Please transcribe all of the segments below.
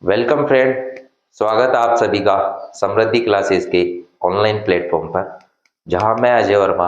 Welcome friend. स्वागत है आप सभी का समृद्धि क्लासेस के ऑनलाइन प्लेटफॉर्म पर, जहां मैं अजय वर्मा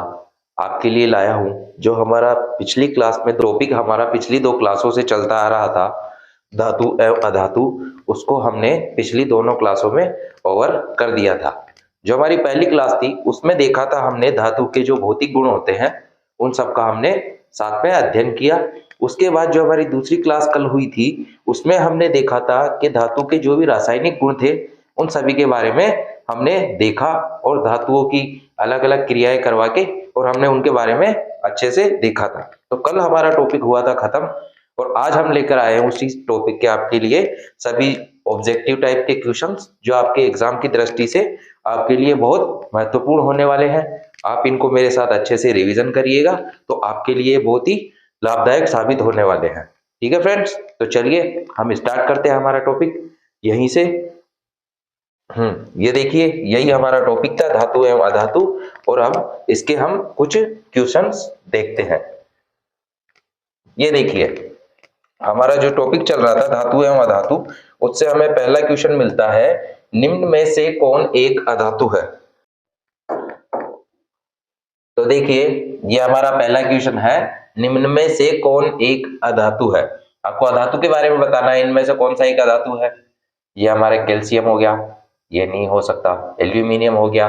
आपके लिए लाया हूं जो हमारा पिछली क्लास में टॉपिक हमारा पिछली दो क्लासों से चलता आ रहा था, धातु एवं अधातु। उसको हमने पिछली दोनों क्लासों में कवर कर दिया था। जो हमारी पहली क्लास थी उसमें देखा था हमने धातु के जो भौतिक गुण होते हैं उन सब का हमने साथ में अध्ययन किया। उसके बाद जो हमारी दूसरी क्लास कल हुई थी उसमें हमने देखा था कि धातु के जो भी रासायनिक गुण थे उन सभी के बारे में हमने देखा और धातुओं की अलग अलग क्रियाएं करवा के और हमने उनके बारे में अच्छे से देखा था। तो कल हमारा टॉपिक हुआ था खत्म और आज हम लेकर आए हैं उसी टॉपिक के आपके लिए सभी ऑब्जेक्टिव टाइप के क्वेश्चंस जो आपके एग्जाम की दृष्टि से आपके लिए बहुत महत्वपूर्ण होने वाले हैं। आप इनको मेरे साथ अच्छे से रिवीजन करिएगा तो आपके लिए बहुत ही लाभदायक साबित होने वाले हैं। ठीक है फ्रेंड्स, तो चलिए हम स्टार्ट करते हैं हमारा टॉपिक यहीं से। ये देखिए यही हमारा टॉपिक था, धातु एवं अधातु, और अब इसके हम कुछ क्वेश्चंस देखते हैं। ये देखिए हमारा जो टॉपिक चल रहा था धातु एवं अधातु, उससे हमें पहला क्वेश्चन मिलता है, निम्न में से कौन एक अधातु है। तो देखिए ये हमारा पहला क्वेश्चन है, निम्न में से कौन एक अधातु है। आपको अधातु के बारे में बताना है, इनमें से कौन सा एक अधातु है। ये हमारे कैल्शियम हो गया, ये नहीं हो सकता। एल्यूमिनियम हो गया,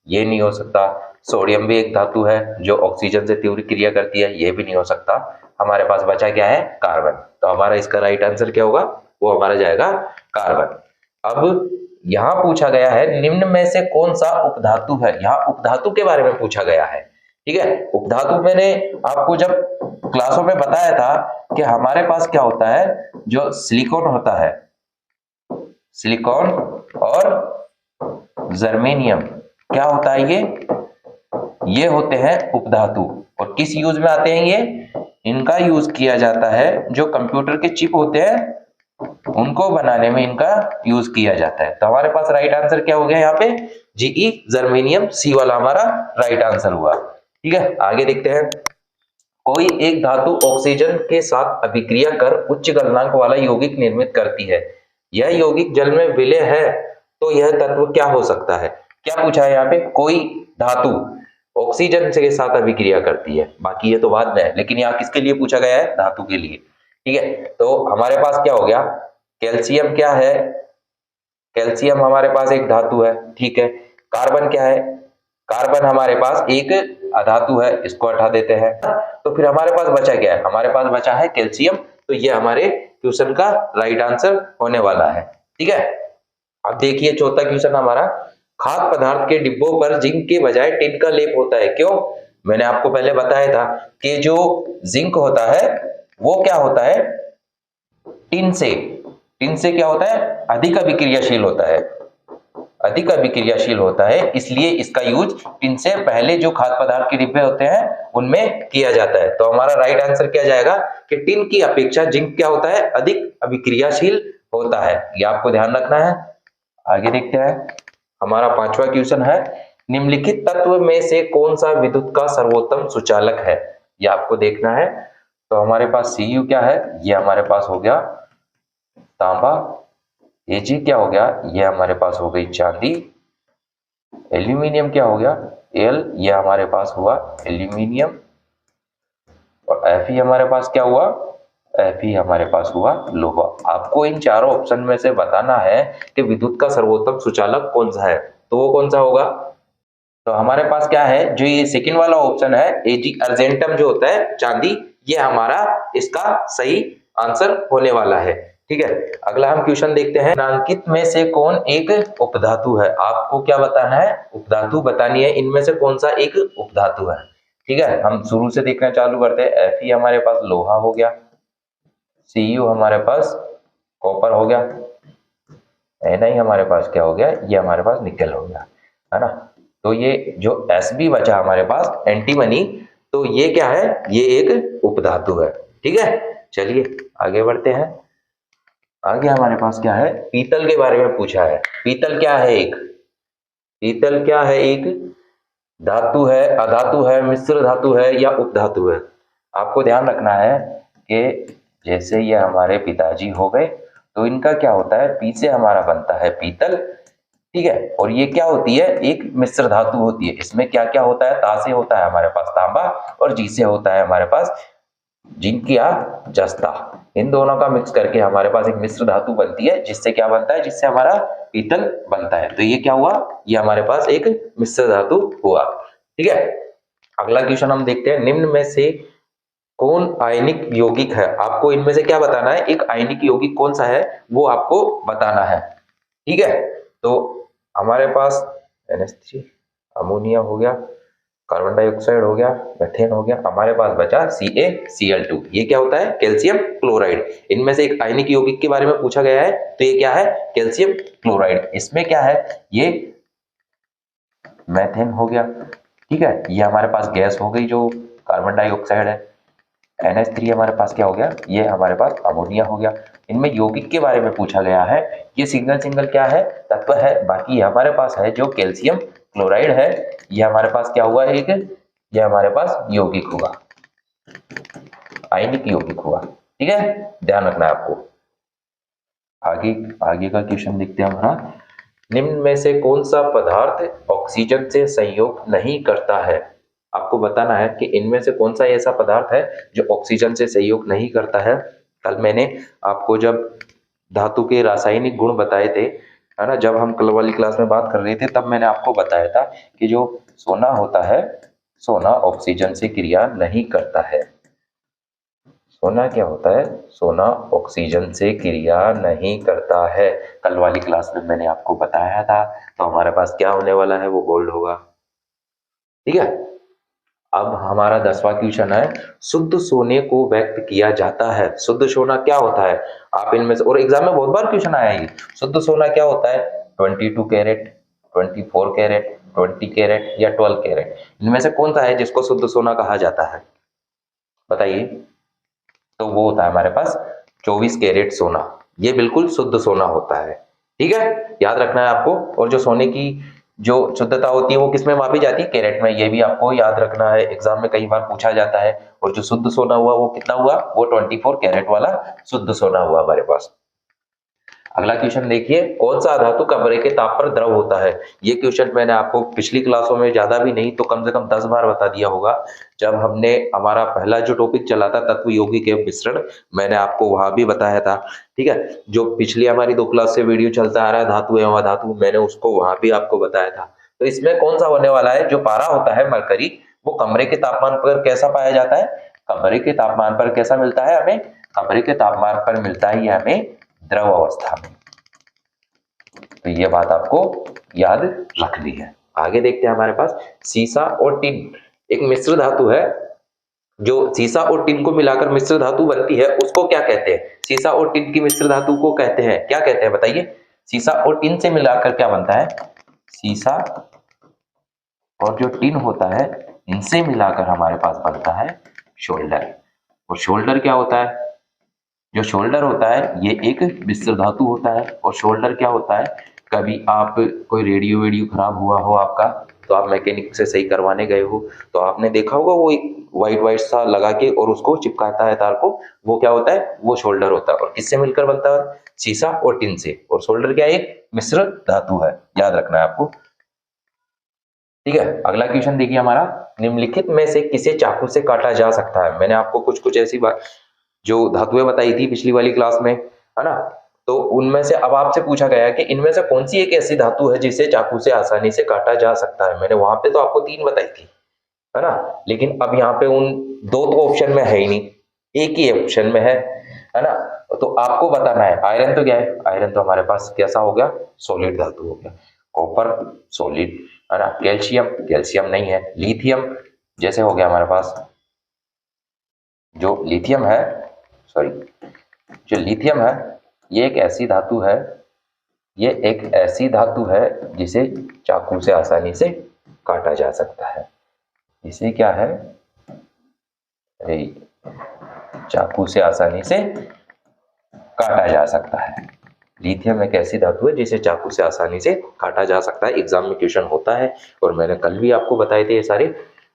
ये नहीं हो सकता। सोडियम भी एक धातु है जो ऑक्सीजन से तीव्र क्रिया करती है, ये भी नहीं हो सकता। हमारे पास बचा क्या है, कार्बन। तो हमारा इसका राइट आंसर क्या होगा, वो हमारा जाएगा कार्बन। अब यहाँ पूछा गया है निम्न में से कौन सा उपधातु है। यहाँ उपधातु के बारे में पूछा गया है। ठीक है, उपधातु मैंने आपको जब क्लासों में बताया था कि हमारे पास क्या होता है, जो सिलिकॉन होता है, सिलिकॉन और जर्मेनियम क्या होता है, ये होते हैं उपधातु। और किस यूज में आते हैं ये, इनका यूज किया जाता है जो कंप्यूटर के चिप होते हैं उनको बनाने में इनका यूज किया जाता है। तो हमारे पास राइट आंसर क्या हो गया यहाँ पे, जीई जर्मेनियम, सी वाला हमारा राइट आंसर हुआ। ठीक है, आगे देखते हैं। कोई एक धातु ऑक्सीजन के साथ अभिक्रिया कर उच्च गलनांक वाला यौगिक निर्मित करती है, यह यौगिक जल में विलय है, तो यह तत्व क्या हो सकता है। क्या पूछा है यहाँ पे, कोई धातु ऑक्सीजन के साथ अभिक्रिया करती है, बाकी ये तो बाद में है, लेकिन यहाँ किसके लिए पूछा गया है, धातु के लिए। ठीक है, तो हमारे पास क्या हो गया, कैल्शियम क्या है, कैल्शियम हमारे पास एक धातु है। ठीक है, कार्बन क्या है, कार्बन हमारे पास एक अधातु है, इसको हटा देते हैं। तो फिर हमारे पास बचा क्या है, हमारे पास बचा है कैल्शियम। तो ये हमारे क्वेश्चन का राइट आंसर होने वाला है। ठीक है, अब देखिए चौथा क्वेश्चन हमारा, खाद्य पदार्थ के डिब्बों पर जिंक के बजाय टिन का लेप होता है, क्यों। मैंने आपको पहले बताया था कि जो जिंक होता है वो क्या होता है, टिन से क्या होता है, अधिक अभिक्रियाशील होता है, अधिक अभिक्रियाशील होता है, इसलिए इसका यूज टिन से पहले जो खाद्य पदार्थ के डिब्बे होते हैं उनमें किया जाता है। तो हमारा राइट आंसर क्या जाएगा कि टिन की अपेक्षा जिंक क्या होता है, अधिक अभिक्रियाशील होता है। ये आपको ध्यान रखना है। आगे देखते हैं, हमारा पांचवा क्वेश्चन है, निम्नलिखित तत्व में से कौन सा विद्युत का सर्वोत्तम सुचालक है, ये आपको देखना है। तो हमारे पास Cu क्या है, ये हमारे पास हो गया तांबा। Ag क्या हो गया, ये हमारे पास हो गई चांदी। एल्यूमिनियम क्या हो गया, Al, ये हमारे पास हुआ एल्यूमिनियम। और Fe हमारे पास क्या हुआ, Fe हमारे पास हुआ लोहा। आपको इन चारों ऑप्शन में से बताना है कि विद्युत का सर्वोत्तम सुचालक कौन सा है, तो वो कौन सा होगा। तो हमारे पास क्या है, जो ये सेकंड वाला ऑप्शन है Ag अर्जेंटम जो होता है चांदी, ये हमारा इसका सही आंसर होने वाला है। ठीक है, अगला हम क्वेश्चन देखते हैं, निम्नलिखित में से कौन एक उपधातु है। आपको क्या बताना है, उपधातु बतानी है, इनमें से कौन सा एक उपधातु है। ठीक है, हम शुरू से देखना चालू करते हैं। Fe हमारे पास लोहा हो गया, Cu हमारे पास कॉपर हो गया, Ni हमारे पास क्या हो गया, ये हमारे पास निकल हो गया, है ना। तो ये जो Sb बचा हमारे पास एंटीमनी, तो ये क्या है, ये एक उपधातु है। ठीक है, चलिए आगे बढ़ते हैं। आगे हमारे पास क्या है, पीतल के बारे में पूछा है। पीतल क्या है, पीतल क्या है, एक धातु है, अधातु है, मिश्र धातु है या उपधातु है। आपको ध्यान रखना है कि जैसे ये हमारे पिताजी हो गए तो इनका क्या होता है, पी से हमारा बनता है पीतल, ठीक है। और ये क्या होती है, एक मिश्र धातु होती है। इसमें क्या क्या होता है, ता से होता है हमारे पास तांबा और जी से होता है हमारे पास जिंक या जस्ता। इन दोनों का मिक्स करके हमारे पास एक मिश्र धातु बनती है, जिससे क्या बनता है, जिससे हमारा पीतल बनता है। तो ये क्या हुआ, ये हमारे पास एक मिश्र धातु हुआ, ठीक है। अगला क्वेश्चन हम देखते हैं, निम्न में से कौन आयनिक यौगिक है। आपको इनमें से क्या बताना है, एक आयनिक यौगिक कौन सा है वो आपको बताना है, ठीक है। तो हमारे पास NH3 अमोनिया हो गया, कार्बन डाइऑक्साइड हो गया, मीथेन हो गया, हमारे पास बचा CaCl2। ये क्या होता है, कैल्शियम क्लोराइड। इनमें से एक आयनिक यौगिक के बारे में पूछा गया है, तो ये क्या है, कैल्शियम क्लोराइड। इसमें क्या है, ये मीथेन हो गया, ठीक है। ये हमारे पास गैस हो गई जो कार्बन डाइऑक्साइड है। NH3 हमारे पास क्या हो गया, ये हमारे पास अमोनिया हो गया। इनमें यौगिक के बारे में पूछा गया है, ये सिंगल सिंगल क्या है, तत्व है। बाकी हमारे पास है जो कैल्शियम क्लोराइड है, ये हमारे पास क्या हुआ, एक ये हमारे पास यौगिक हुआ, आयनिक यौगिक हुआ, ठीक है। ध्यान रखना है आपको। आगे आगे का क्वेश्चन देखते हैं हमारा, निम्न में से कौन सा पदार्थ ऑक्सीजन से संयोग नहीं करता है। आपको बताना है कि इनमें से कौन सा ऐसा पदार्थ है जो ऑक्सीजन से संयोग नहीं करता है। कल मैंने आपको जब धातु के रासायनिक गुण बताए थे, है ना, जब हम कल वाली क्लास में बात कर रहे थे, तब मैंने आपको बताया था कि जो सोना होता है, सोना ऑक्सीजन से क्रिया नहीं करता है। सोना क्या होता है, सोना ऑक्सीजन से क्रिया नहीं करता है। कल वाली क्लास में मैंने आपको बताया था। तो हमारे पास क्या होने वाला है, वो गोल्ड होगा, ठीक है। अब हमारा 10वां क्वेश्चन है, शुद्ध सोने को व्यक्त किया जाता है। शुद्ध सोना क्या होता है, आप इनमें से, और एग्जाम में बहुत बार क्वेश्चन आया है, शुद्ध सोना क्या होता है, 22 कैरेट, 24 कैरेट, 20 कैरेट या 12 कैरेट। इनमें से कौन सा है जिसको शुद्ध सोना कहा जाता है, बताइए। तो वो होता है हमारे पास 24 कैरेट सोना, ये बिल्कुल शुद्ध सोना होता है, ठीक है। याद रखना है आपको। और जो सोने की जो शुद्धता होती है वो किस में मापी जाती है, कैरेट में। ये भी आपको याद रखना है, एग्जाम में कई बार पूछा जाता है। और जो शुद्ध सोना हुआ वो कितना हुआ, वो 24 कैरेट वाला शुद्ध सोना हुआ हमारे पास। अगला क्वेश्चन देखिए, कौन सा धातु कमरे के ताप पर द्रव होता है। ये क्वेश्चन मैंने आपको पिछली क्लासों में ज्यादा भी नहीं तो कम से कम 10 बार बता दिया होगा। जब हमने हमारा पहला जो टॉपिक चला था तत्व यौगिक एवं मिश्रण, मैंने आपको वहां भी बताया था, ठीक है। जो पिछली हमारी 2 क्लास से वीडियो चलता आ रहा है धातु एवं अधातु, मैंने उसको वहां भी आपको बताया था। तो इसमें कौन सा होने वाला है, जो पारा होता है मरकरी, वो कमरे के तापमान पर कैसा पाया जाता है, कमरे के तापमान पर कैसा मिलता है हमें, कमरे के तापमान पर मिलता है ये हमें द्रव अवस्था में। तो ये बात आपको याद रखनी है। आगे देखते हैं हमारे पास, सीसा और टिन एक मिश्र धातु है। जो सीसा और टिन को मिलाकर मिश्र धातु बनती है उसको क्या कहते हैं, सीसा और टिन की मिश्र धातु को कहते हैं, क्या कहते हैं बताइए। सीसा और टिन से मिलाकर क्या बनता है, सीसा और जो टिन होता है इनसे मिलाकर हमारे पास बनता है शोल्डर। और शोल्डर क्या होता है, जो शोल्डर होता है ये एक मिश्र धातु होता है। और शोल्डर क्या होता है, कभी आप कोई रेडियो वेडियो खराब हुआ हो आपका, तो आप मैकेनिक से सही करवाने गए हो, तो आपने देखा होगा वो एक व्हाइट व्हाइट सा लगा के और उसको चिपकाता है तार को, वो क्या होता है, वो शोल्डर होता है। और किससे मिलकर बनता है, सीसा और टिन से। और शोल्डर क्या है, एक मिश्र धातु है, याद रखना है आपको, ठीक है। अगला क्वेश्चन देखिए हमारा, निम्नलिखित में से किसे चाकू से काटा जा सकता है। मैंने आपको कुछ कुछ ऐसी बात जो धातुएं बताई थी पिछली वाली क्लास में, है ना। तो उनमें से अब आपसे पूछा गया है कि इनमें से कौन सी एक ऐसी धातु है जिसे चाकू से आसानी से काटा जा सकता है। मैंने वहां पे तो आपको 3 बताई थी, है ना। लेकिन अब यहाँ पे उन 2 तो ऑप्शन में है ही नहीं, एक ही ऑप्शन में है ना। तो आपको बताना है, आयरन तो क्या है, आयरन तो हमारे पास कैसा हो गया, सॉलिड धातु हो गया। कॉपर सॉलिड, है ना। कैल्शियम, कैल्शियम नहीं है। लिथियम जैसे हो गया हमारे पास, जो लिथियम है, सॉरी, जो लिथियम है ये एक ऐसी धातु है, ये एक ऐसी धातु है जिसे चाकू से आसानी से काटा जा सकता है। इसे क्या है, अरे चाकू से आसानी से काटा जा सकता है। लिथियम एक ऐसी धातु है जिसे चाकू से आसानी से काटा जा सकता है। एग्जाम में क्वेश्चन होता है और मैंने कल भी आपको बताए थे ये सारे,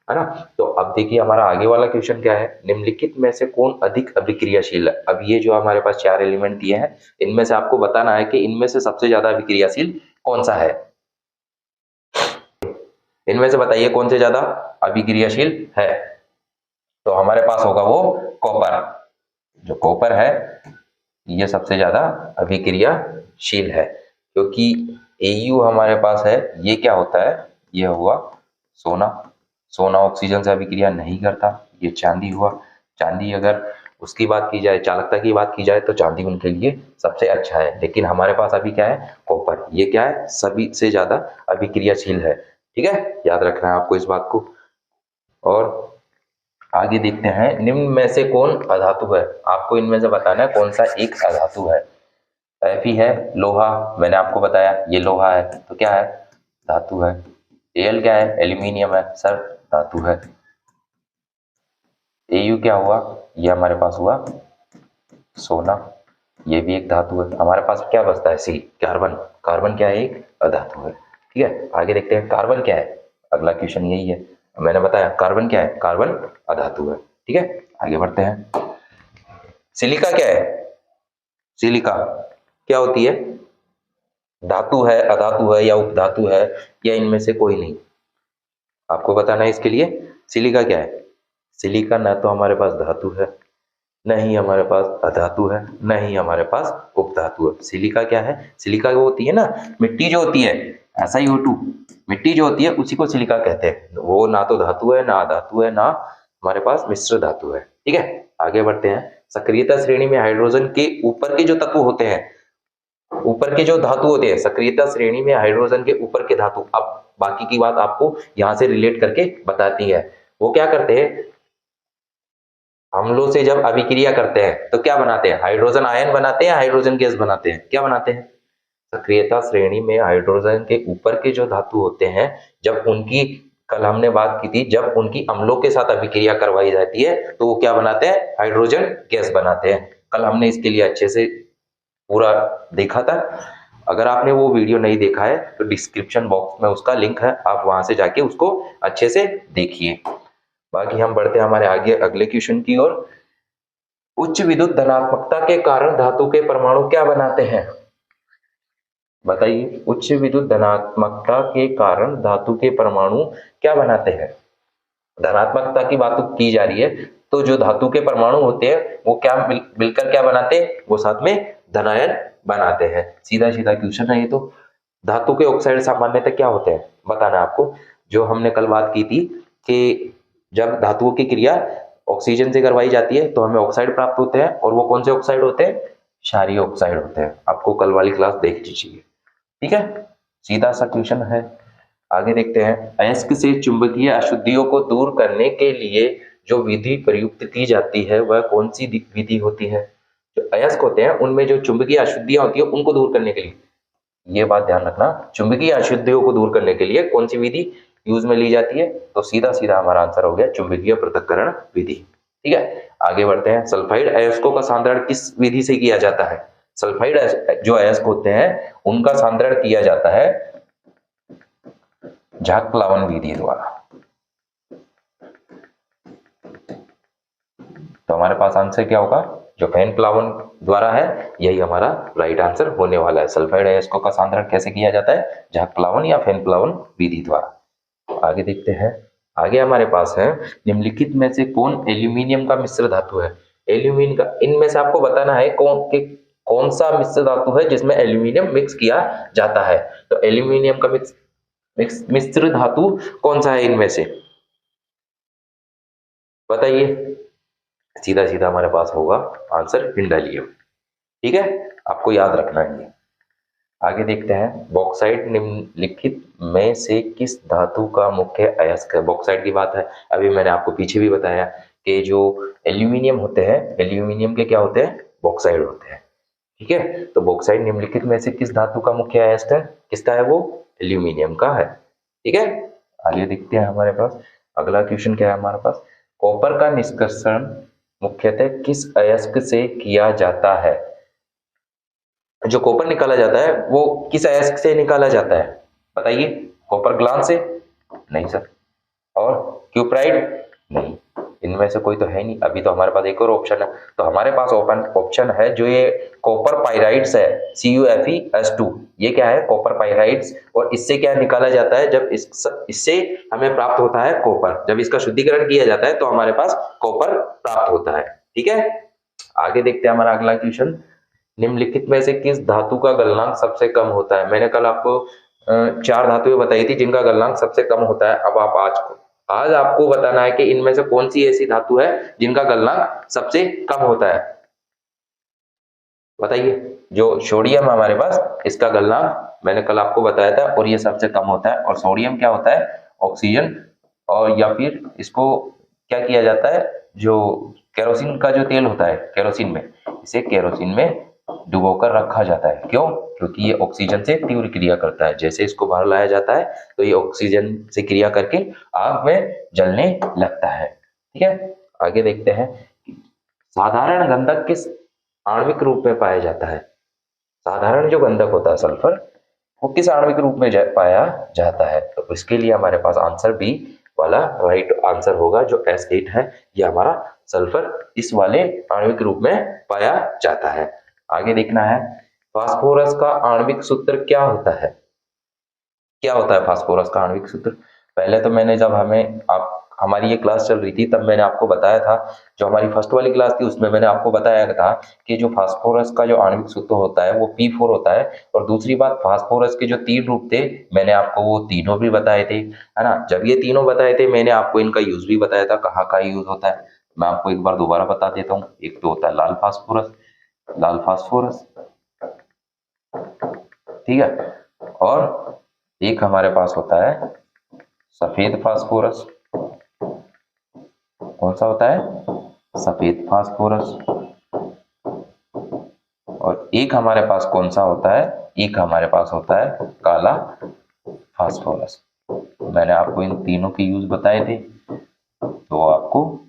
है ना। तो अब देखिए हमारा आगे वाला क्वेश्चन क्या है, निम्नलिखित में से कौन अधिक अभिक्रियाशील है। अब ये जो हमारे पास 4 एलिमेंट दिए हैं, इनमें से आपको बताना है कि इनमें से सबसे ज्यादा अभिक्रियाशील कौन सा है। इनमें से बताइए कौन से ज्यादा अभिक्रियाशील है। तो हमारे पास होगा वो कॉपर। जो कॉपर है ये सबसे ज्यादा अभिक्रियाशील है, क्योंकि Au हमारे पास है, ये क्या होता है, ये हुआ सोना। सोना ऑक्सीजन से अभिक्रिया नहीं करता। ये चांदी हुआ। चांदी अगर उसकी बात की जाए, चालकता की बात की जाए, तो चांदी उनके लिए सबसे अच्छा है। लेकिन हमारे पास अभी क्या है, कॉपर। ये क्या है, सभी से ज्यादा अभिक्रियाशील है। ठीक है, याद रखना है आपको इस बात को। और आगे देखते हैं, निम्न में से कौन अधातु है। आपको इनमें से बताना है कौन सा एक अधातु है। Fe है लोहा, मैंने आपको बताया ये लोहा है, तो क्या है, धातु है। Al क्या है, एल्यूमिनियम है सर, धातु है। Au क्या हुआ, ये हमारे पास हुआ सोना, ये भी एक धातु है। हमारे पास क्या बचता है, सी, कार्बन। कार्बन क्या है, एक अधातु है। ठीक है, आगे देखते हैं कार्बन क्या है। अगला क्वेश्चन यही है, मैंने बताया कार्बन क्या है, कार्बन अधातु है। ठीक है, आगे बढ़ते हैं। सिलिका क्या है, सिलिका क्या होती है, धातु है, अधातु है या उपधातु है, या इनमें से कोई नहीं। आपको बताना है इसके लिए। सिलिका क्या है, सिलिका ना तो हमारे पास धातु है, न ही हमारे पास अधातु है, न ही हमारे पास उपधातु है। सिलिका क्या है, सिलिका वो होती है ना, मिट्टी जो होती है, ऐसा ही O2, मिट्टी जो होती है उसी को सिलिका कहते हैं। वो ना तो धातु है, ना अधातु है, ना हमारे पास मिश्र धातु है। ठीक है, आगे बढ़ते हैं। सक्रियता श्रेणी में हाइड्रोजन के ऊपर के जो तत्व होते हैं, ऊपर के जो धातु होते हैं, सक्रियता श्रेणी में हाइड्रोजन के ऊपर के धातु, अब बाकी की बात आपको यहां से रिलेट करके बताती है। वो क्या करते हैं, अम्लों से जब अभिक्रिया करते हैं तो क्या बनाते हैं, हाइड्रोजन आयन बनाते हैं, हाइड्रोजन गैस बनाते हैं, क्या बनाते हैं। सक्रियता श्रेणी में हाइड्रोजन के ऊपर के जो धातु होते हैं, जब उनकी, कल हमने बात की थी, जब उनकी अम्लों के साथ अभिक्रिया करवाई जाती है तो वो क्या बनाते हैं, हाइड्रोजन गैस बनाते हैं। कल हमने इसके लिए अच्छे से पूरा देखा था। अगर आपने वो वीडियो नहीं देखा है तो डिस्क्रिप्शन बॉक्स में उसका लिंक है, आप वहां से जाके उसको अच्छे से देखिए। बाकी हम बढ़ते हैं हमारे आगे अगले क्वेश्चन की ओर। उच्च विद्युत धनात्मकता के कारण धातु के परमाणु क्या बनाते हैं, बताइए। उच्च विद्युत धनात्मकता के कारण धातु के परमाणु क्या बनाते हैं। धनात्मकता की बात की जा रही है, तो जो धातु के परमाणु होते हैं वो क्या मिलकर क्या बनाते हैं, वो साथ में धनायन बनाते हैं। सीधा सीधा क्वेश्चन है ये तो। धातु के ऑक्साइड सामान्यतः क्या होते हैं, बताना आपको। जो हमने कल बात की थी कि जब धातुओं की क्रिया ऑक्सीजन से करवाई जाती है तो हमें ऑक्साइड प्राप्त होते हैं, और वो कौन से ऑक्साइड होते हैं, क्षारीय ऑक्साइड होते हैं। आपको कल वाली क्लास देख लीजिए। ठीक है, सीधा सा क्वेश्चन है। आगे देखते हैं, अयस्क से चुंबकीय अशुद्धियों को दूर करने के लिए जो विधि प्रयुक्त की जाती है वह कौन सी विधि होती है। जो अयस्क होते हैं उनमें जो चुंबकीय अशुद्धियां होती है उनको दूर करने के लिए, ये बात ध्यान रखना, चुंबकीय अशुद्धियों को दूर करने के लिए कौन सी विधि यूज में ली जाती है, तो सीधा सीधा हमारा आंसर हो गया चुंबकीय पृथक्करण विधि। ठीक है, आगे बढ़ते हैं। सल्फाइड अयस्कों का सांद्रण किस विधि से किया जाता है। सल्फाइड जो अयस्क होते हैं उनका सांद्रण किया जाता है झाग प्लावन विधि द्वारा। तो हमारे पास आंसर क्या होगा, जो फैन प्लावन द्वारा है, यही हमारा राइट आंसर होने वाला है। सल्फाइड अयस्कों का सांद्रण कैसे किया जाता है, झाग प्लावन या फैन प्लावन विधि द्वारा। आगे देखते हैं, आगे हमारे पास है, निम्नलिखित में से कौन एल्यूमिनियम का मिश्र धातु है। एल्यूमिनियम का, इनमें से आपको बताना है कौन सा मिश्र धातु है जिसमें एल्यूमिनियम मिक्स किया जाता है। तो एल्यूमिनियम का मिश्र धातु कौन सा है इनमें से, बताइए। सीधा सीधा हमारे पास होगा आंसर हिंडालियम। ठीक है, आपको याद रखना है ये। आगे देखते हैं, बॉक्साइट निम्नलिखित में से किस धातु का मुख्य अयस्क है। बॉक्साइट की बात है, अभी मैंने आपको पीछे भी बताया कि जो एल्यूमिनियम होते हैं, एल्यूमिनियम के क्या होते हैं, बॉक्साइड होते हैं। ठीक है, तो बॉक्साइट निम्नलिखित में से किस धातु का मुख्य अयस्क है, किसका है वो, एल्यूमिनियम का है। ठीक है, आगे देखते हैं हमारे पास अगला क्वेश्चन क्या है हमारे पास। कॉपर का निष्कर्षण मुख्यतः किस अयस्क से किया जाता है। जो कॉपर निकाला जाता है वो किस अयस्क से निकाला जाता है, बताइए। कॉपर ग्लास से, नहीं सर, और क्यूप्राइड नहीं, इनमें से कोई तो है नहीं। अभी तो हमारे पास एक और ऑप्शन है, तो हमारे पास ओपन ऑप्शन है जो ये कॉपर पाइराइड्स है, CuFeS2। ये क्या है? कॉपर पाइराइड्स। और इससे क्या निकाला जाता है? जब इससे हमें प्राप्त होता है कॉपर। जब इसका शुद्धिकरण किया जाता है तो हमारे पास कॉपर प्राप्त होता है। ठीक है, आगे देखते हैं हमारा अगला क्वेश्चन। निम्नलिखित में से किस धातु का गलनांक सबसे कम होता है? मैंने कल आपको 4 धातुएं बताई थी जिनका गलनांक सबसे कम होता है। अब आप आज आपको बताना है कि इनमें से कौन सी ऐसी धातु है जिनका गलनांक सबसे कम होता है। बताइए। जो सोडियम हमारे पास, इसका गलनांक मैंने कल आपको बताया था और ये सबसे कम होता है। और सोडियम क्या होता है? ऑक्सीजन। और या फिर इसको क्या किया जाता है, जो केरोसिन का जो तेल होता है, केरोसिन में, इसे केरोसिन में डुबोकर रखा जाता है। क्यों? क्योंकि ये ऑक्सीजन से तीव्र क्रिया करता है। जैसे इसको बाहर लाया जाता है तो ये ऑक्सीजन से क्रिया करके आग में जलने लगता है। ठीक है, आगे देखते हैं। साधारण गंधक किस आणविक रूप में पाया जाता है? साधारण जो गंधक होता है सल्फर, वो किस आणविक रूप में पाया जाता है? तो इसके लिए हमारे पास आंसर बी वाला राइट आंसर होगा, जो S8 है, ये हमारा सल्फर इस वाले आणविक रूप में पाया जाता है। आगे देखना है, फास्फोरस का आणविक सूत्र क्या होता है? क्या होता है फास्फोरस का आणविक सूत्र? पहले तो मैंने जब हमारी ये क्लास चल रही थी तब मैंने आपको बताया था, जो हमारी फर्स्ट वाली क्लास थी उसमें मैंने आपको बताया था कि जो फास्फोरस का जो आणविक सूत्र होता है वो P4 होता है। और दूसरी बात, फास्फोरस के जो 3 रूप थे मैंने आपको वो तीनों भी बताए थे, है ना। जब ये तीनों बताए थे मैंने आपको इनका यूज भी बताया था, कहाँ का यूज होता है। मैं आपको एक बार दोबारा बता देता हूँ। एक तो होता है लाल फास्फोरस, ठीक है। और एक हमारे पास होता है सफेद फास्फोरस। कौन सा होता है? सफेद फास्फोरस। और एक हमारे पास कौन सा होता है? एक हमारे पास होता है काला फास्फोरस। मैंने आपको इन तीनों के यूज बताए थे, तो आपको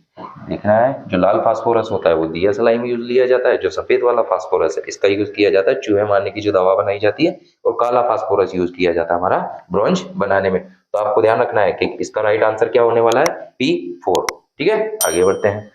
देखना है। जो लाल फास्फोरस होता है वो दिया सलाई में यूज लिया जाता है। जो सफेद वाला फास्फोरस है इसका यूज किया जाता है चूहे मारने की जो दवा बनाई जाती है। और काला फास्फोरस यूज किया जाता है हमारा ब्रोंज बनाने में। तो आपको ध्यान रखना है कि इसका राइट आंसर क्या होने वाला है? P4। ठीक है, आगे बढ़ते हैं।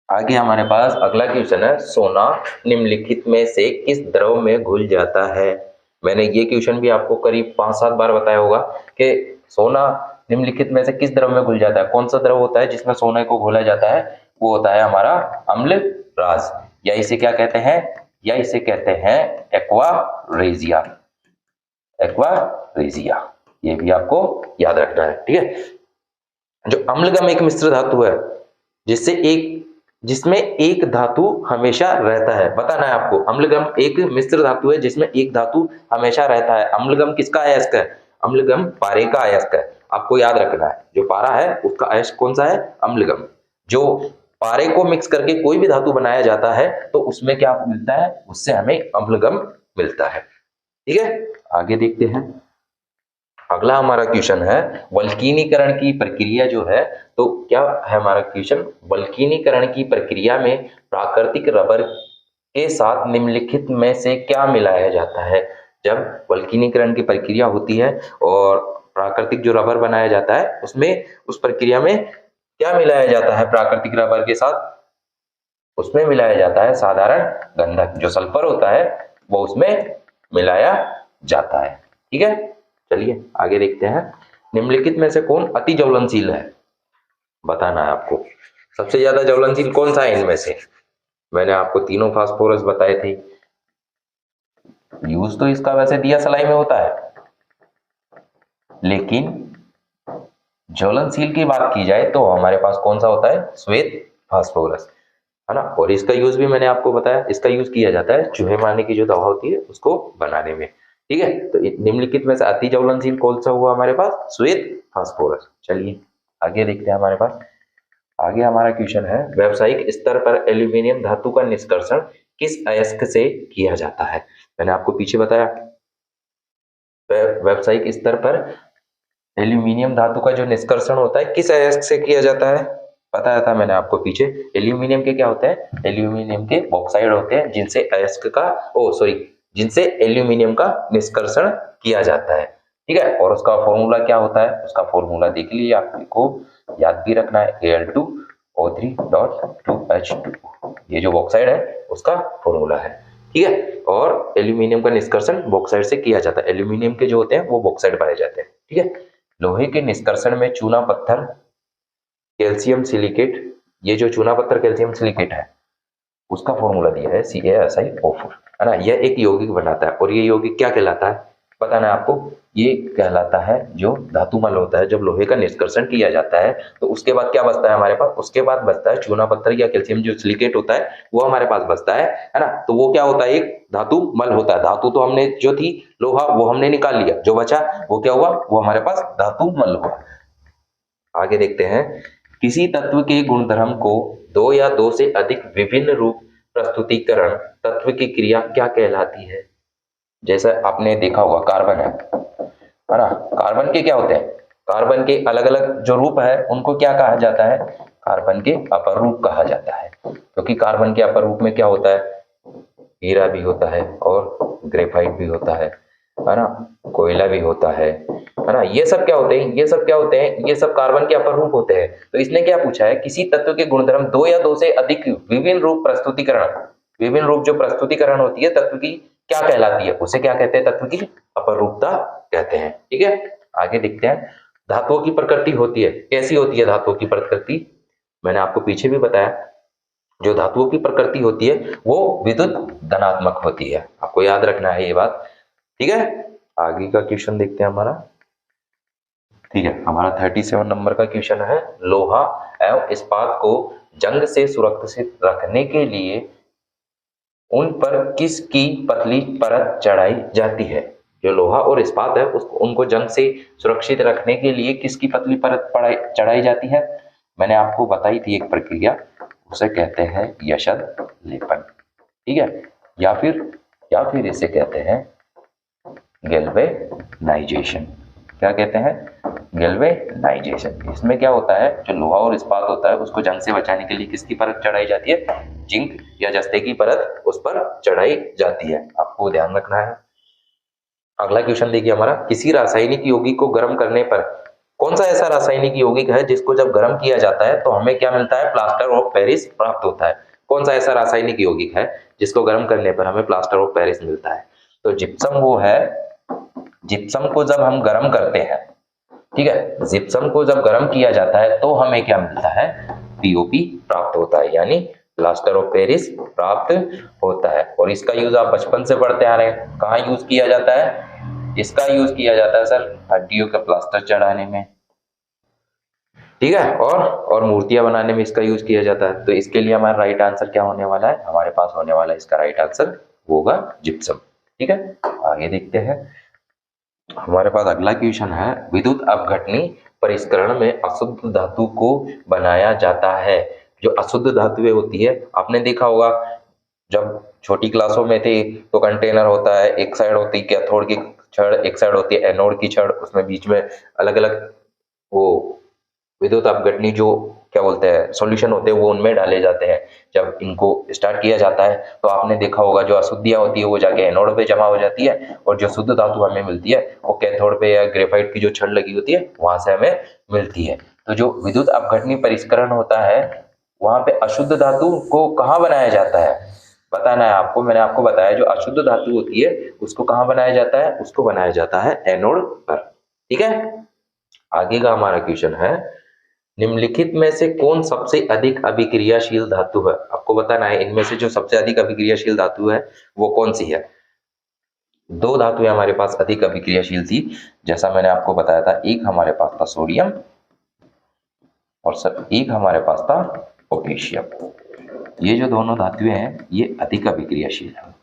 आगे हमारे पास अगला क्वेश्चन है, सोना निम्नलिखित में से किस द्रव में घुल जाता है? मैंने ये क्वेश्चन भी आपको करीब 5-7 बार बताया होगा कि सोना निम्नलिखित में से किस द्रव में घुल जाता है। कौन सा द्रव होता है जिसमें सोने को घोला जाता है? वो होता है हमारा अम्ल राज, या इसे क्या कहते हैं? या इसे कहते हैं एक्वा रेजिया। ये भी आपको याद रखना है। ठीक है, जो अम्लगम एक मिश्र धातु है जिसमें एक धातु हमेशा रहता है। बताना है आपको, अम्लगम एक मिश्र धातु है जिसमें एक धातु हमेशा रहता है। अम्लगम किसका अयस्क है? अम्लगम पारे का अयस्क है। आपको याद रखना है, जो पारा है उसका अयस्क कौन सा है? अम्लगम। जो पारे को मिक्स करके कोई भी धातु बनाया जाता है तो उसमें क्या मिलता है? उससे हमें अम्लगम मिलता है। ठीक है, आगे देखते हैं। अगला हमारा क्वेश्चन है, वल्कीनीकरण की प्रक्रिया जो है, तो क्या है हमारा क्वेश्चन? वल्कीनीकरण की प्रक्रिया में प्राकृतिक रबर के साथ निम्नलिखित में से क्या मिलाया जाता है? जब वल्कीनीकरण की प्रक्रिया होती है और प्राकृतिक जो रबर बनाया जाता है उसमें, उस प्रक्रिया में क्या मिलाया जाता है प्राकृतिक रबर के साथ? उसमें मिलाया जाता है साधारण गंधक। जो सल्फर होता है वो उसमें मिलाया जाता है। ठीक है, चलिए आगे देखते हैं। निम्नलिखित में से कौन अति ज्वलनशील है? बताना है आपको। सबसे ज्यादा ज्वलनशील कौन सा है इनमें से? मैंने आपको तीनों फास्फोरस बताए थे। यूज तो इसका वैसे दिया सलाई में होता है, लेकिन ज्वलनशील की बात की जाए तो हमारे पास कौन सा होता है? श्वेत फास्फोरस, है ना। और इसका यूज भी मैंने आपको बताया, इसका यूज किया जाता है चूहे मारने की जो दवा होती है उसको बनाने में। ठीक है, तो निम्नलिखित में से अति ज्वलनशील कौन सा हुआ हमारे पास? श्वेत फास्फोरस। चलिए आगे देखते हैं हमारे पास। आगे हमारा क्वेश्चन है, व्यावसायिक स्तर पर एल्यूमिनियम धातु का निष्कर्षण किस अयस्क से किया जाता है? मैंने आपको पीछे बताया, व्यावसायिक स्तर पर एल्यूमिनियम धातु का जो निष्कर्षण होता है किस अयस्क से किया जाता है? बताया था मैंने आपको पीछे। एल्यूमिनियम के क्या होते हैं? एल्यूमिनियम के ऑक्साइड होते हैं जिनसे अयस्क का जिनसे एल्यूमिनियम का निष्कर्षण किया जाता है। ठीक है, और उसका फॉर्मूला क्या होता है? उसका फॉर्मूला देख लीजिए आपको, याद भी रखना है Al2O3.2H2, ये जो बॉक्साइड है उसका फॉर्मूला है। ठीक है, और एल्यूमिनियम का निष्कर्षण बॉक्साइड से किया जाता है, एल्यूमिनियम के जो होते हैं वो बॉक्साइड पाए जाते हैं। ठीक है, लोहे के निष्कर्षण में चूना पत्थर कैल्शियम सिलिकेट, ये जो चूना पत्थर कैल्शियम सिलिकेट है उसका फॉर्मूला दिया है CaSiO4, है ना, यह एक यौगिक बनाता है। और ये यौगिक क्या कहलाता है बताना है आपको, ये कहलाता है जो धातु मल होता है। जब लोहे का निष्कर्षण किया जाता है तो उसके बाद क्या बचता है हमारे पास, उसके बाद बचता है चूना पत्थर या कैल्शियम जो सिलिकेट होता है वो हमारे पास बचता है ना। तो वो क्या होता है, एक धातु मल होता है। धातु तो हमने जो थी लोहा वो हमने निकाल लिया, जो बचा वो क्या हुआ, वो हमारे पास धातु मल हुआ। आगे देखते हैं, किसी तत्व के गुणधर्म को दो या दो से अधिक विभिन्न रूप प्रस्तुतिकरण तत्व की क्रिया क्या कहलाती है। जैसा आपने देखा होगा कार्बन है ना, कार्बन के क्या होते हैं, कार्बन के अलग अलग जो रूप है उनको क्या कहा जाता है, कार्बन के अपर रूप कहा जाता है। क्योंकि कार्बन के अपर रूप में क्या होता है, हीरा भी होता है और ग्रेफाइट भी होता है ना, कोयला भी होता है ना, ये सब क्या होते हैं, ये सब क्या होते हैं, ये सब कार्बन के अपर रूप होते हैं। तो इसने क्या पूछा है, किसी तत्व के गुणधर्म दो या दो से अधिक विभिन्न रूप प्रस्तुतिकरण, विभिन्न रूप जो प्रस्तुतिकरण होती है तत्व की क्या कहलाती है, उसे क्या कहते हैं, तत्व की अपर रूपता कहते हैं। ठीक है, आगे देखते हैं, धातुओं की प्रकृति होती है, कैसी होती है धातुओं की प्रकृति, मैंने आपको पीछे भी बताया, जो धातुओं की प्रकृति होती है वो विद्युत धनात्मक होती है, आपको याद रखना है ये बात। ठीक है, आगे का क्वेश्चन देखते हैं हमारा। ठीक है, हमारा 37 नंबर का क्वेश्चन है, लोहा एवं इस्पात को जंग से सुरक्षित रखने के लिए उन पर किसकी पतली परत चढ़ाई जाती है। जो लोहा और इस्पात है उसको, उनको जंग से सुरक्षित रखने के लिए किसकी पतली परत चढ़ाई जाती है, मैंने आपको बताई थी एक प्रक्रिया, उसे कहते हैं यशद लेपन। ठीक है, या फिर इसे कहते हैं गैल्वेनाइजेशन। क्या कहते हैं, गैल्वेनाइजेशन। इसमें क्या होता है, जो लोहा और इस्पात होता है उसको जंग से बचाने के लिए किसकी परत चढ़ाई जाती है, जिंक या जस्ते की परत उस पर चढ़ाई जाती है, आपको ध्यान रखना है। अगला क्वेश्चन देखिए हमारा, किसी रासायनिक यौगिक को गर्म करने पर कौन सा ऐसा रासायनिक यौगिक है जिसको जब गर्म किया जाता है तो हमें क्या मिलता है, प्लास्टर ऑफ पेरिस प्राप्त होता है। कौन सा ऐसा रासायनिक यौगिक है जिसको गर्म करने पर हमें प्लास्टर ऑफ पेरिस मिलता है, तो जिप्सम वो है। जिप्सम को जब हम गर्म करते हैं, ठीक है, जिप्सम को जब गर्म किया जाता है तो हमें क्या मिलता है, पीओपी प्राप्त होता है, यानी प्लास्टर ऑफ पेरिस प्राप्त होता है। और इसका यूज आप बचपन से पढ़ते आ रहे हैं, कहाँ यूज किया जाता है, इसका यूज किया जाता है सर हड्डियों का प्लास्टर चढ़ाने में, ठीक है, और मूर्तियां बनाने में इसका यूज किया जाता है। तो इसके लिए हमारा राइट आंसर क्या होने वाला है, हमारे पास होने वाला है इसका राइट आंसर होगा जिप्सम। ठीक है, आगे देखते हैं, हमारे पास अगला क्वेश्चन है, विद्युत अपघटनी परिष्करण में अशुद्ध धातु को बनाया जाता है। जो अशुद्ध धातुएं होती है, आपने देखा होगा जब छोटी क्लासों में थे तो कंटेनर होता है, एक साइड होती है कैथोड की छड़, एक साइड होती है एनोड की छड़, उसमें बीच में अलग अलग वो विद्युत अपघटनी जो क्या बोलते हैं सॉल्यूशन होते हैं वो उनमें डाले जाते हैं। जब इनको स्टार्ट किया जाता है तो आपने देखा होगा जो अशुद्धियां होती है वो जाके एनोड पे जमा हो जाती है, और जो शुद्ध धातु हमें मिलती है वो कैथोड पे या ग्रेफाइट की जो छड़ लगी होती है वहां से हमें मिलती है। तो जो विद्युत अपघटनी परिष्करण होता है वहां पे अशुद्ध धातु को कहाँ बनाया जाता है बताना है आपको। मैंने आपको बताया जो अशुद्ध धातु होती है उसको कहाँ बनाया जाता है, उसको बनाया जाता है एनोड पर। ठीक है, आगे का हमारा क्वेश्चन है, निम्नलिखित में से कौन सबसे अधिक अभिक्रियाशील धातु है। आपको बताना है इनमें से जो सबसे अधिक अभिक्रियाशील धातु है वो कौन सी है। दो धातुएं हमारे पास अधिक अभिक्रियाशील थी, जैसा मैंने आपको बताया था, एक हमारे पास था सोडियम और सर एक हमारे पास था पोटेशियम। ये जो दोनों धातुएं हैं ये अधिक अभिक्रियाशील है।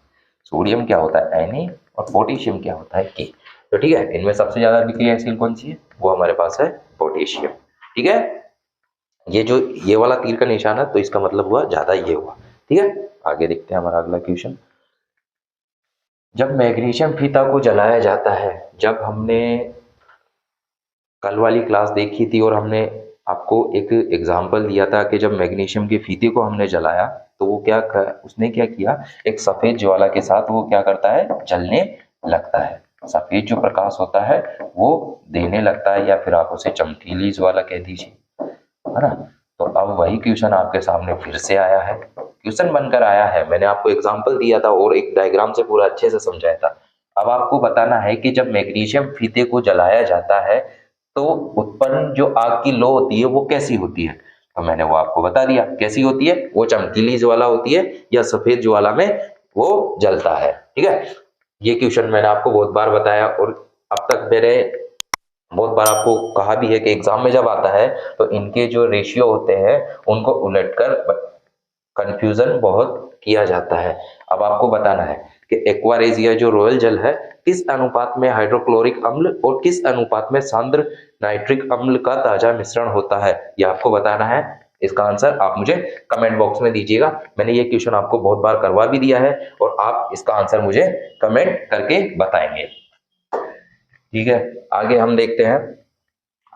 सोडियम क्या होता है Na और पोटेशियम क्या होता है K। तो ठीक है, इनमें सबसे ज्यादा अभिक्रियाशील कौन सी है, वो हमारे पास है पोटेशियम। ठीक है, ये जो ये वाला तीर का निशान है तो इसका मतलब हुआ ज्यादा ये हुआ। ठीक है, आगे देखते हैं हमारा अगला क्वेश्चन, जब मैग्नीशियम फीता को जलाया जाता है, जब हमने कल वाली क्लास देखी थी और हमने आपको एक एग्जाम्पल दिया था कि जब मैग्नीशियम के फीते को हमने जलाया तो वो क्या उसने क्या किया, एक सफेद ज्वाला के साथ वो क्या करता है, जलने लगता है। सफेद जो प्रकाश होता है वो देने लगता है, या फिर आप उसे चमकीली ज्वाला कह दीजिए। है ना। तो अब वही क्वेश्चन आपके सामने फिर से आया है, क्वेश्चन बनकर आया है। मैंने आपको एग्जांपल दिया था और एक डायग्राम से पूरा अच्छे से समझाया था। अब आपको बताना है कि जब मैग्नीशियम फीते को जलाया जाता है तो उत्पन्न जो आग की लो होती है वो कैसी होती है। तो मैंने वो आपको बता दिया कैसी होती है, वो चमकीली ज्वाला होती है या सफेद ज्वाला में वो जलता है। ठीक है, ये क्वेश्चन मैंने आपको बहुत बार बताया और अब तक मैंने बहुत बार आपको कहा भी है कि एग्जाम में जब आता है तो इनके जो रेशियो होते हैं उनको उलटकर कंफ्यूजन बहुत किया जाता है। अब आपको बताना है कि एक्वारेजिया जो रॉयल जल है किस अनुपात में हाइड्रोक्लोरिक अम्ल और किस अनुपात में सांद्र नाइट्रिक अम्ल का ताजा मिश्रण होता है, ये आपको बताना है। इसका आंसर आप मुझे कमेंट बॉक्स में दीजिएगा। मैंने ये क्वेश्चन आपको बहुत बार करवा भी दिया है और आप इसका आंसर मुझे कमेंट करके बताएंगे। ठीक है, आगे हम देखते हैं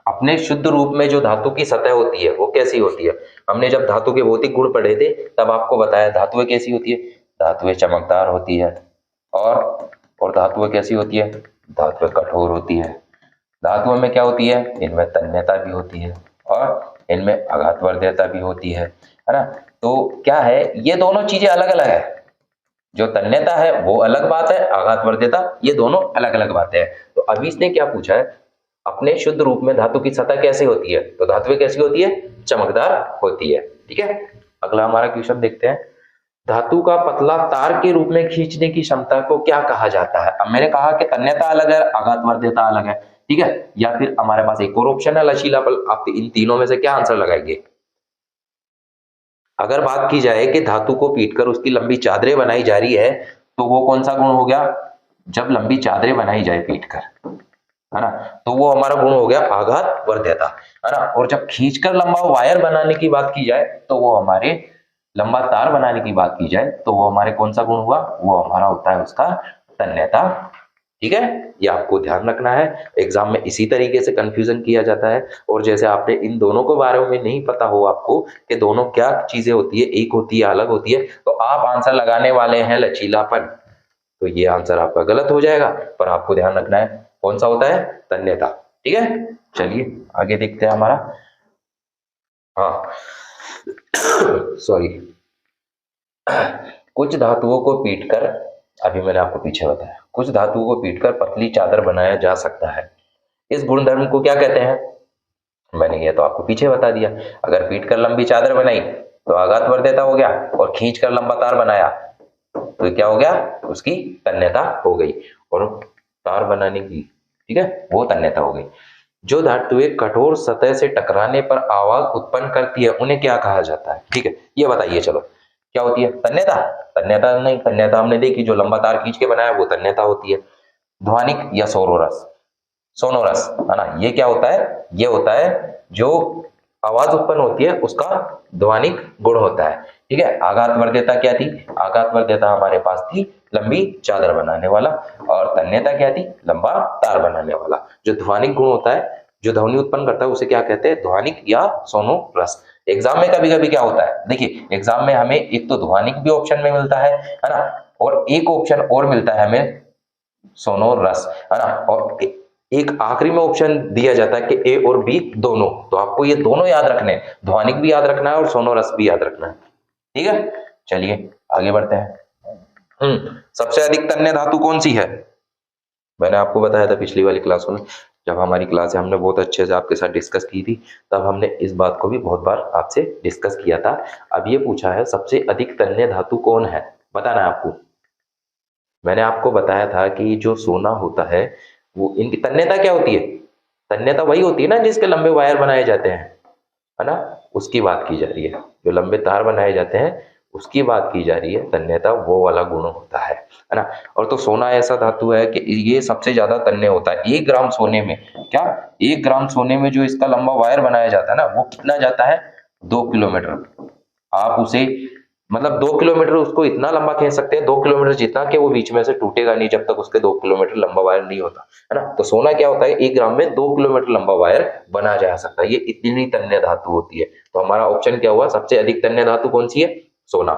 अपने शुद्ध रूप में जो धातु की सतह होती है वो कैसी होती है। हमने जब धातु के भौतिक गुण पढ़े थे तब आपको बताया धातुएं कैसी होती है, धातुएं चमकदार होती है और धातुएं कैसी होती है, धातुएं कठोर होती है। धातुओं में क्या होती है, इनमें तन्यता भी होती है और इनमें आघातवर्ध्यता भी होती है ना। तो क्या है, ये दोनों चीजें अलग अलग है। जो तन्यता है वो अलग बात है, आघातवर्ध्यता ये दोनों अलग अलग बातें हैं। तो अभी इसने क्या पूछा है, अपने शुद्ध रूप में धातु की सतह कैसे होती है, तो धातुएं कैसी होती है, चमकदार होती है। ठीक है, अगला हमारा क्वेश्चन देखते हैं, धातु का पतला तार के रूप में खींचने की क्षमता को क्या कहा जाता है। अब मैंने कहा कि तन्यता अलग है, आघातवर्ध्यता अलग है। ठीक है, या फिर हमारे पास एक और ऑप्शन है लचीलापन। आप इन तीनों में से क्या आंसर लगाएंगे। अगर बात की जाए कि धातु को पीटकर उसकी लंबी चादरें बनाई जा रही है तो वो कौन सा गुण हो गया, जब लंबी चादरें बनाई जाए पीटकर, है ना, तो वो हमारा गुण हो गया आघातवर्ध्यता, है ना। और जब खींचकर लंबा वायर बनाने की बात की जाए तो वो हमारे लंबा तार बनाने की बात की जाए तो वो हमारे कौन सा गुण हुआ, वो हमारा होता है उसका तन्यता। ठीक है, ये आपको ध्यान रखना है, एग्जाम में इसी तरीके से कंफ्यूजन किया जाता है। और जैसे आपने इन दोनों के बारे में नहीं पता हो आपको कि दोनों क्या चीजें होती है, एक होती है अलग होती है, तो आप आंसर लगाने वाले हैं लचीलापन, तो ये आंसर आपका गलत हो जाएगा। पर आपको ध्यान रखना है कौन सा होता है, तन्यता। ठीक है, चलिए आगे देखते हैं हमारा, हाँ सॉरी कुछ धातुओं को पीटकर, अभी मैंने आपको पीछे बताया, कुछ धातुओं को पीटकर पतली चादर बनाया जा सकता है, इस गुणधर्म को क्या कहते हैं। मैंने ये तो आपको पीछे बता दिया, अगर पीटकर लंबी चादर बनाई तो आघातवर्ध्यता हो गया और खींचकर लंबा तार बनाया तो क्या हो गया, उसकी तन्यता हो गई, और तार बनाने की, ठीक है, वो तन्यता हो गई। जो धातुएं कठोर सतह से टकराने पर आवाज उत्पन्न करती है उन्हें क्या कहा जाता है। ठीक है, ये बताइए चलो क्या होती है, तन्यता। तन्यता नहीं, तन्यता हमने देखी जो लंबा तार खींच के बनाया वो तन्यता होती है। ध्वनिक या सोरोरस, सोनोरस, है ना, ये क्या होता है, ये होता है जो आवाज उत्पन्न होती है उसका ध्वनिक गुण होता है। ठीक है, आघातवर्ध्यता क्या थी, आघातवर्ध्यता हमारे पास थी लंबी चादर बनाने वाला, और तन्यता क्या थी, लंबा तार बनाने वाला। जो ध्वनिक गुण होता है, जो ध्वनि उत्पन्न करता है उसे क्या कहते हैं, ध्वनिक या सोनोरस। एग्जाम में कभी कभी क्या होता है, देखिए एग्जाम में हमें एक तो ध्वनिक भी ऑप्शन में मिलता है ना, और एक ऑप्शन और मिलता है हमें सोनोरस, है ना, और एक आखिरी में ऑप्शन दिया जाता है कि ए और बी दोनों। तो आपको ये दोनों याद रखने हैं, ध्वनिक भी याद रखना है और सोनोरस भी याद रखना है। ठीक है, चलिए आगे बढ़ते हैं। सबसे अधिक तन्य धातु कौन सी है, मैंने आपको बताया था पिछली वाली क्लास में, जब हमारी क्लास है हमने बहुत अच्छे से आपके साथ डिस्कस की थी, तब हमने इस बात को भी बहुत बार आपसे डिस्कस किया था। अब ये पूछा है सबसे अधिक तन्य धातु कौन है, बताना है आपको। मैंने आपको बताया था कि जो सोना होता है वो, इनकी तन्यता क्या होती है, तन्यता वही होती है ना जिसके लंबे वायर बनाए जाते हैं, है ना, उसकी बात की जा रही है। जो लंबे तार बनाए जाते हैं उसकी बात की जा रही है, तन्यता वो वाला गुण होता है ना। और तो सोना ऐसा धातु है कि ये सबसे ज्यादा तन्य होता है। 1 ग्राम सोने में, क्या 1 ग्राम सोने में जो इसका लंबा वायर बनाया जाता है ना वो कितना जाता है, 2 किलोमीटर। आप उसे मतलब 2 किलोमीटर उसको इतना लंबा खींच सकते हैं, 2 किलोमीटर जितना कि वो बीच में से टूटेगा नहीं जब तक उसके 2 किलोमीटर लंबा वायर नहीं होता, है ना। तो सोना क्या होता है, 1 ग्राम में 2 किलोमीटर लंबा वायर बना जा सकता है, ये इतनी तन्य धातु होती है। तो हमारा ऑप्शन क्या हुआ, सबसे अधिक तन्य धातु कौन सी है, सोना।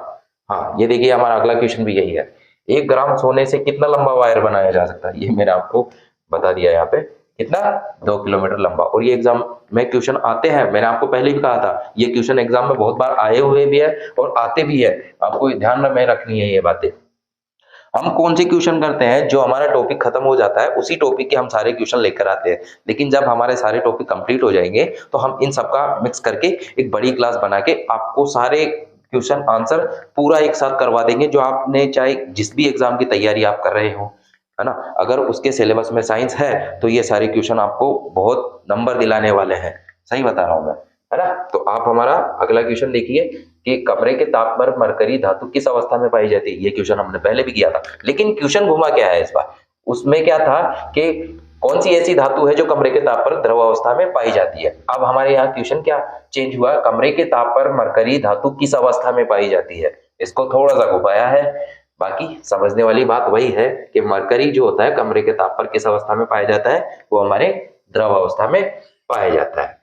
हाँ, ये देखिए हमारा अगला क्वेश्चन भी यही है, 1 ग्राम सोने से कितना लंबा वायर बनाया जा सकता है, ये मैंने आपको बता दिया यहाँ पे। कितना 2 किलोमीटर लंबा। और ये एग्जाम में क्वेश्चन आते हैं, मैंने आपको पहले भी कहा था ये क्वेश्चन एग्जाम में बहुत बार आए हुए भी है और आते भी है, आपको ध्यान में रखनी है ये बातें। हम कौन से क्वेश्चन करते हैं, जो हमारा टॉपिक खत्म हो जाता है उसी टॉपिक के हम सारे क्वेश्चन लेकर आते हैं, लेकिन जब हमारे सारे टॉपिक कंप्लीट हो जाएंगे तो हम इन सबका मिक्स करके एक बड़ी क्लास बना के आपको सारे क्वेश्चन आंसर पूरा एक साथ करवा देंगे, जो आपने चाहे जिस भी एग्जाम की तैयारी आप कर रहे हो, है ना। अगर उसके सिलेबस में साइंस है तो ये सारे क्वेश्चन आपको बहुत नंबर दिलाने वाले हैं, सही बता रहा हूं मैं, है ना। तो आप हमारा अगला क्वेश्चन देखिए कि कमरे के ताप पर मरकरी धातु किस अवस्था में पाई जाती है। ये क्वेश्चन हमने पहले भी किया था, लेकिन क्वेश्चन घुमा क्या है इस बार, उसमें क्या था कि कौन सी ऐसी धातु है जो कमरे के ताप पर द्रव अवस्था में पाई जाती है। अब हमारे यहाँ क्वेश्चन क्या चेंज हुआ, कमरे के ताप पर मरकरी धातु किस अवस्था में पाई जाती है, इसको थोड़ा सा घुमाया है। बाकी समझने वाली बात वही है कि मरकरी जो होता है कमरे के ताप पर किस अवस्था में पाया जाता है, वो हमारे द्रव अवस्था में पाया जाता है।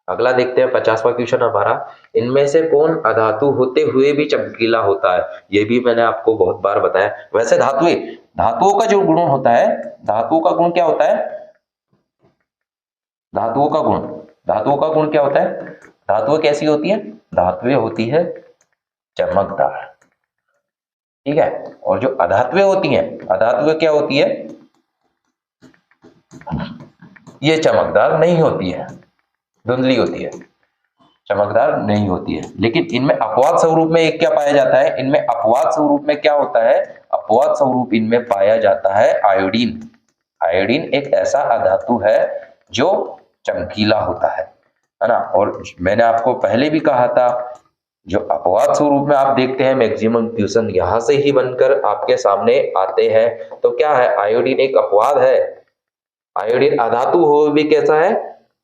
अगला देखते हैं 50वां क्वेश्चन हमारा, इनमें से कौन अधातु होते हुए भी चमकीला होता है। ये भी मैंने आपको बहुत बार बताया। वैसे धातुओं का जो गुण होता है, धातुओं का गुण क्या होता है, धातुओं का गुण क्या होता है, धातुएं कैसी होती है, धातुएं होती है चमकदार, ठीक है। और जो अधातुएं होती हैं, अधातुएं क्या होती है, ये चमकदार नहीं होती है, धुंधली होती है, चमकदार नहीं होती है। लेकिन इनमें अपवाद स्वरूप में एक क्या पाया जाता है, इनमें अपवाद स्वरूप में क्या होता है, अपवाद स्वरूप इनमें पाया जाता है आयोडीन। आयोडीन एक ऐसा अधातु है जो चमकीला होता है ना। और मैंने आपको पहले भी कहा था, जो अपवाद स्वरूप में आप देखते हैं मैक्सिमम क्वेश्चन यहां से ही बनकर आपके सामने आते हैं। तो क्या है, आयोडीन एक अपवाद है, आयोडीन अधातु हो भी कैसा है,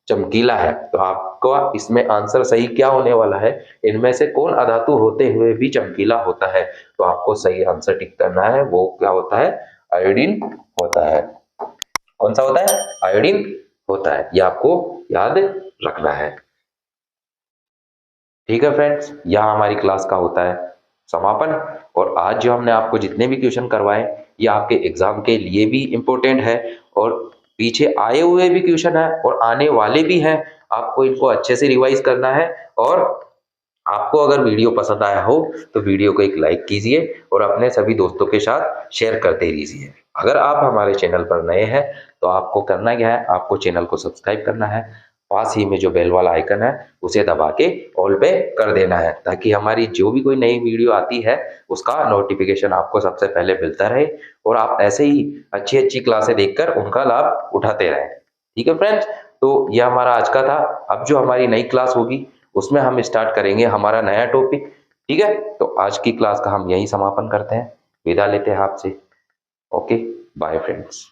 चमकीला है। तो आपका इसमें आंसर सही क्या होने वाला है, इनमें से कौन अधातु होते हुए भी चमकीला होता है। तो आपको सही आंसर टिक करना है, वो क्या होता है, आयोडीन होता है। कौन सा होता है, आयोडीन होता है, ये आपको याद रखना है। ठीक है फ्रेंड्स, यहाँ हमारी क्लास का होता है समापन। और आज जो हमने आपको जितने भी क्वेश्चन करवाए, ये आपके एग्जाम के लिए भी इम्पोर्टेंट है, और पीछे आए हुए भी क्वेश्चन है और आने वाले भी हैं। आपको इनको अच्छे से रिवाइज करना है। और आपको अगर वीडियो पसंद आया हो तो वीडियो को एक लाइक कीजिए और अपने सभी दोस्तों के साथ शेयर करते रहिए। अगर आप हमारे चैनल पर नए हैं तो आपको करना क्या है, आपको चैनल को सब्सक्राइब करना है, पास ही में जो बेल वाला आइकन है उसे दबा के ऑल पे कर देना है, ताकि हमारी जो भी कोई नई वीडियो आती है उसका नोटिफिकेशन आपको सबसे पहले मिलता रहे और आप ऐसे ही अच्छी अच्छी क्लासें देखकर उनका लाभ उठाते रहें। ठीक है फ्रेंड्स, तो यह हमारा आज का था। अब जो हमारी नई क्लास होगी उसमें हम स्टार्ट करेंगे हमारा नया टॉपिक। ठीक है, तो आज की क्लास का हम यही समापन करते हैं, विदा लेते हैं आपसे। Okay, bye friends.